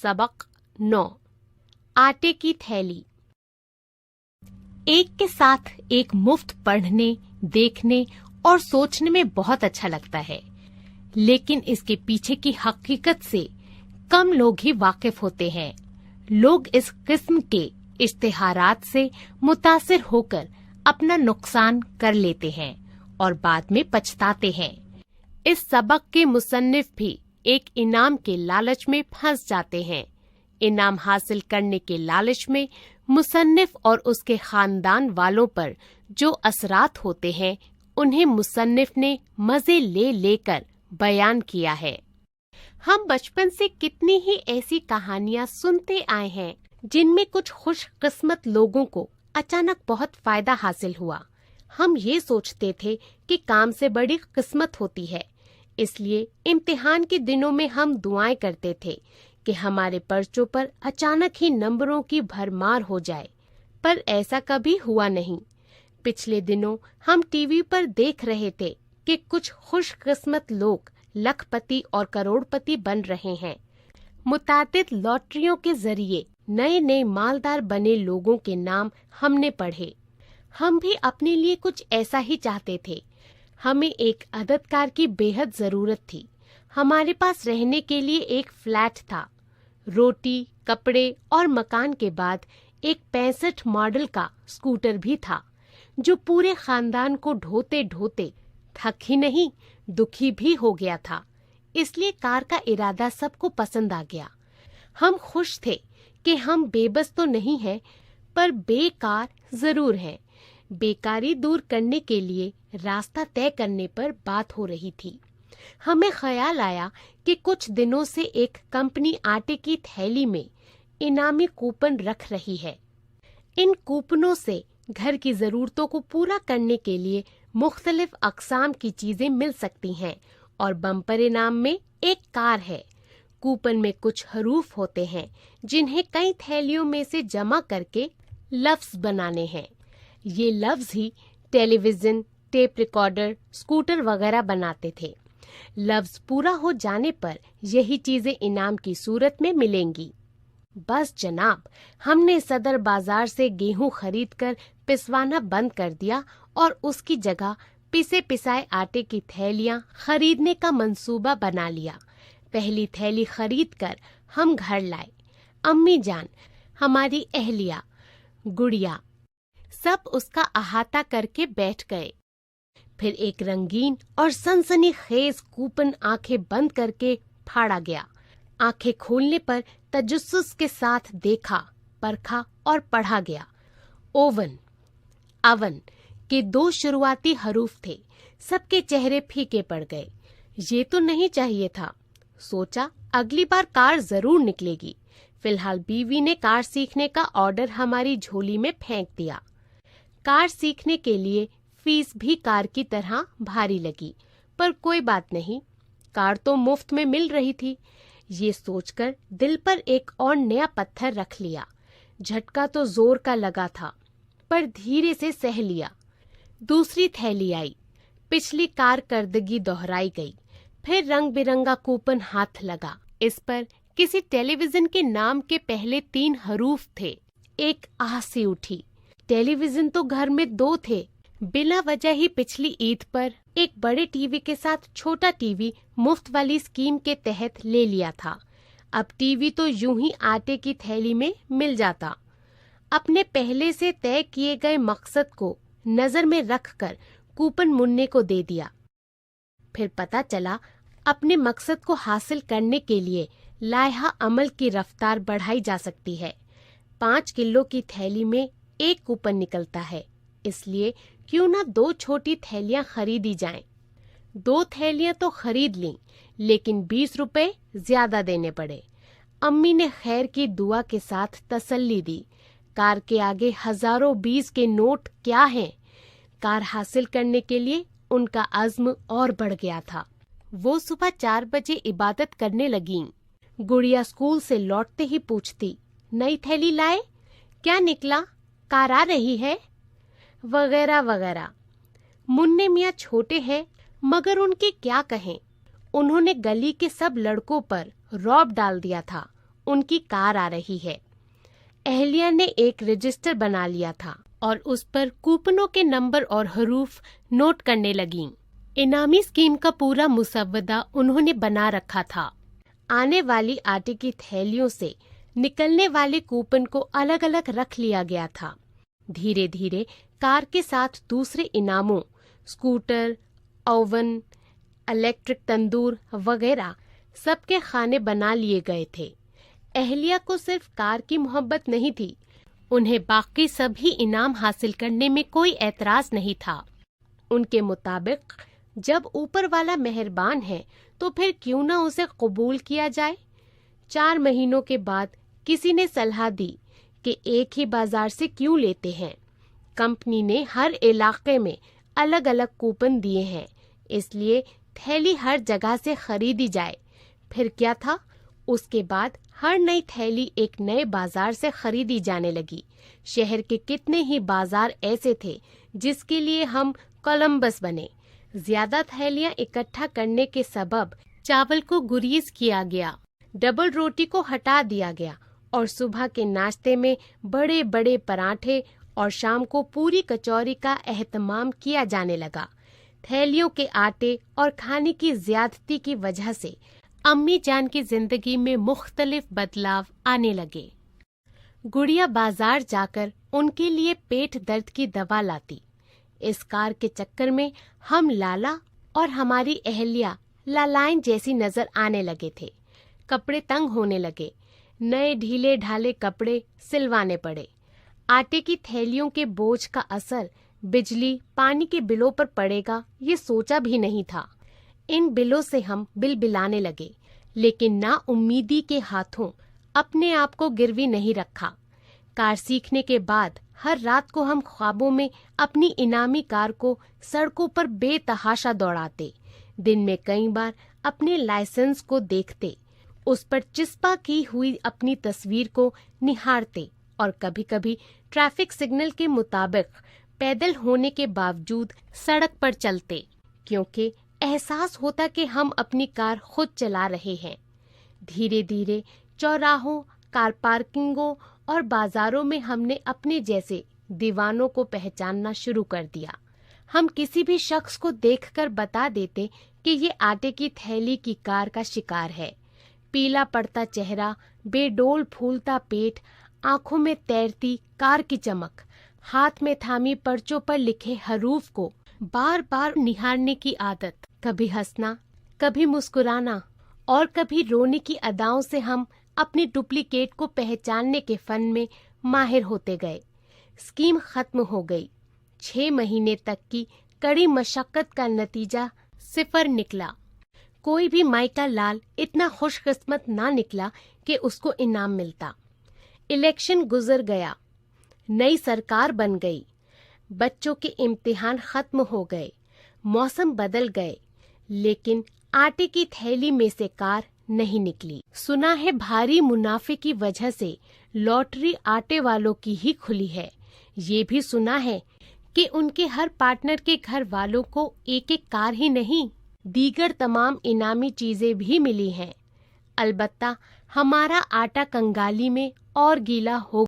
सबक 9 आटे की थैली। एक के साथ एक मुफ्त पढ़ने, देखने और सोचने में बहुत अच्छा लगता है, लेकिन इसके पीछे की हकीकत से कम लोग ही वाकिफ होते हैं। लोग इस किस्म के इश्तिहारात से मुतासिर होकर अपना नुकसान कर लेते हैं और बाद में पछताते हैं। इस सबक के मुसन्निफ भी एक इनाम के लालच में फंस जाते हैं। इनाम हासिल करने के लालच में मुसन्निफ और उसके खानदान वालों पर जो असरात होते हैं, उन्हें मुसन्निफ ने मजे ले लेकर बयान किया है। हम बचपन से कितनी ही ऐसी कहानियां सुनते आए हैं जिनमें कुछ खुशकिस्मत लोगों को अचानक बहुत फायदा हासिल हुआ। हम ये सोचते थे कि काम से बड़ी किस्मत होती है, इसलिए इम्तिहान के दिनों में हम दुआएं करते थे कि हमारे पर्चों पर अचानक ही नंबरों की भरमार हो जाए, पर ऐसा कभी हुआ नहीं। पिछले दिनों हम टीवी पर देख रहे थे कि कुछ खुशकिस्मत लोग लखपति और करोड़पति बन रहे हैं। मुतादिद लॉटरियों के जरिए नए नए मालदार बने लोगों के नाम हमने पढ़े। हम भी अपने लिए कुछ ऐसा ही चाहते थे। हमें एक अददकार की बेहद जरूरत थी। हमारे पास रहने के लिए एक फ्लैट था। रोटी, कपड़े और मकान के बाद एक 65 मॉडल का स्कूटर भी था, जो पूरे खानदान को ढोते ढोते थक ही नहीं, दुखी भी हो गया था। इसलिए कार का इरादा सबको पसंद आ गया। हम खुश थे कि हम बेबस तो नहीं हैं, पर बेकार जरूर हैं। बेकारी दूर करने के लिए रास्ता तय करने पर बात हो रही थी। हमें ख्याल आया कि कुछ दिनों से एक कंपनी आटे की थैली में इनामी कूपन रख रही है। इन कूपनों से घर की जरूरतों को पूरा करने के लिए मुख्तलिफ अक़साम की चीजें मिल सकती हैं और बम्पर इनाम में एक कार है। कूपन में कुछ हरूफ होते हैं जिन्हें कई थैलियों में से जमा करके लफ्ज बनाने हैं। ये लफ्ज ही टेलीविजन, टेप रिकॉर्डर, स्कूटर वगैरह बनाते थे। लफ्ज पूरा हो जाने पर यही चीजें इनाम की सूरत में मिलेंगी। बस जनाब, हमने सदर बाजार से गेहूं खरीदकर पिसवाना बंद कर दिया और उसकी जगह पिसे पिसाए आटे की थैलियां खरीदने का मंसूबा बना लिया। पहली थैली खरीदकर हम घर लाए। अम्मी जान, हमारी अहलिया, गुड़िया सब उसका अहाता करके बैठ गए। फिर एक रंगीन और सनसनीखेज कूपन आंखें बंद करके फाड़ा गया। आंखें खोलने पर तजस्सुस के साथ देखा, परखा और पढ़ा गया। ओवन, अवन के 2 शुरुआती हरूफ थे। सबके चेहरे फीके पड़ गए। ये तो नहीं चाहिए था। सोचा अगली बार कार जरूर निकलेगी। फिलहाल बीवी ने कार सीखने का ऑर्डर हमारी झोली में फेंक दिया। कार सीखने के लिए फीस भी कार की तरह भारी लगी, पर कोई बात नहीं, कार तो मुफ्त में मिल रही थी। ये सोचकर दिल पर एक और नया पत्थर रख लिया। झटका तो जोर का लगा था, पर धीरे से सह लिया। दूसरी थैली आई। पिछली कारकर्दगी दोहराई गई। फिर रंग बिरंगा कूपन हाथ लगा। इस पर किसी टेलीविजन के नाम के पहले 3 हरूफ थे। एक आह सी उठी। टेलीविजन तो घर में 2 थे। बिना वजह ही पिछली ईद पर एक बड़े टीवी के साथ छोटा टीवी मुफ्त वाली स्कीम के तहत ले लिया था। अब टीवी तो यूं ही आटे की थैली में मिल जाता। अपने पहले से तय किए गए मकसद को नजर में रखकर कूपन मुन्ने को दे दिया। फिर पता चला अपने मकसद को हासिल करने के लिए लायहा अमल की रफ्तार बढ़ाई जा सकती है। 5 किलो की थैली में एक कूपन निकलता है, इसलिए क्यों ना 2 छोटी थैलियां खरीदी जाएं। 2 थैलियां तो खरीद लीं, लेकिन 20 रुपए ज्यादा देने पड़े। अम्मी ने खैर की दुआ के साथ तसल्ली दी। कार के आगे हजारों 20 के नोट क्या हैं। कार हासिल करने के लिए उनका अज़्म और बढ़ गया था। वो सुबह 4 बजे इबादत करने लगीं। गुड़िया स्कूल से लौटते ही पूछती, नई थैली लाए? क्या निकला? कार आ रही है? वगैरह वगैरह। मुन्ने मियाँ छोटे हैं, मगर उनके क्या कहें। उन्होंने गली के सब लड़कों पर रौब डाल दिया था उनकी कार आ रही है। अहल्या ने एक रजिस्टर बना लिया था और उस पर कूपनों के नंबर और हरूफ नोट करने लगीं। इनामी स्कीम का पूरा मुसव्वदा उन्होंने बना रखा था। आने वाली आटे की थैलियों से निकलने वाले कूपन को अलग अलग रख लिया गया था। धीरे धीरे कार के साथ दूसरे इनामों, स्कूटर, ओवन, इलेक्ट्रिक तंदूर वगैरह सबके खाने बना लिए गए थे। अहल्या को सिर्फ कार की मोहब्बत नहीं थी, उन्हें बाकी सभी इनाम हासिल करने में कोई एतराज नहीं था। उनके मुताबिक जब ऊपर वाला मेहरबान है तो फिर क्यों न उसे कबूल किया जाए। 4 महीनों के बाद किसी ने सलाह दी कि एक ही बाजार से क्यों लेते हैं। कंपनी ने हर इलाके में अलग अलग कूपन दिए हैं, इसलिए थैली हर जगह से खरीदी जाए। फिर क्या था, उसके बाद हर नई थैली एक नए बाजार से खरीदी जाने लगी। शहर के कितने ही बाजार ऐसे थे जिसके लिए हम कोलंबस बने। ज्यादा थैलियां इकट्ठा करने के सबब चावल को गुरीज किया गया, डबल रोटी को हटा दिया गया और सुबह के नाश्ते में बड़े बड़े पराठे और शाम को पूरी कचौरी का एहतमाम किया जाने लगा। थैलियों के आटे और खाने की ज्यादती की वजह से अम्मी जान की जिंदगी में मुख्तलिफ बदलाव आने लगे। गुड़िया बाजार जाकर उनके लिए पेट दर्द की दवा लाती। इस कार के चक्कर में हम लाला और हमारी अहल्या लालाइन जैसी नजर आने लगे थे। कपड़े तंग होने लगे, नए ढीले ढाले कपड़े सिलवाने पड़े। आटे की थैलियों के बोझ का असर बिजली पानी के बिलों पर पड़ेगा ये सोचा भी नहीं था। इन बिलों से हम बिलबिलाने लगे, लेकिन ना उम्मीदी के हाथों अपने आप को गिरवी नहीं रखा। कार सीखने के बाद हर रात को हम ख्वाबों में अपनी इनामी कार को सड़कों पर बेतहाशा दौड़ाते। दिन में कई बार अपने लाइसेंस को देखते, उस पर चिस्पा की हुई अपनी तस्वीर को निहारते और कभी-कभी ट्रैफिक सिग्नल के मुताबिक पैदल होने के बावजूद सड़क पर चलते, क्योंकि एहसास होता कि हम अपनी कार खुद चला रहे हैं। धीरे धीरे चौराहों, कार पार्किंगों और बाजारों में हमने अपने जैसे दीवानों को पहचानना शुरू कर दिया। हम किसी भी शख्स को देखकर बता देते कि ये आटे की थैली की कार का शिकार है। पीला पड़ता चेहरा, बेडोल फूलता पेट, आंखों में तैरती कार की चमक, हाथ में थामी पर्चों पर लिखे हरूफ को बार बार निहारने की आदत, कभी हंसना, कभी मुस्कुराना और कभी रोने की अदाओं से हम अपनी डुप्लीकेट को पहचानने के फन में माहिर होते गए। स्कीम खत्म हो गई। 6 महीने तक की कड़ी मशक्कत का नतीजा 0 निकला। कोई भी माइका लाल इतना खुशकिस्मत ना निकला कि उसको इनाम मिलता। इलेक्शन गुजर गया, नई सरकार बन गई, बच्चों के इम्तिहान खत्म हो गए, मौसम बदल गए, लेकिन आटे की थैली में से कार नहीं निकली। सुना है भारी मुनाफे की वजह से लॉटरी आटे वालों की ही खुली है। ये भी सुना है कि उनके हर पार्टनर के घर वालों को एक एक कार ही नहीं, दीगर तमाम इनामी चीजें भी मिली हैं। अलबत्ता हमारा आटा कंगाली में और गीला हो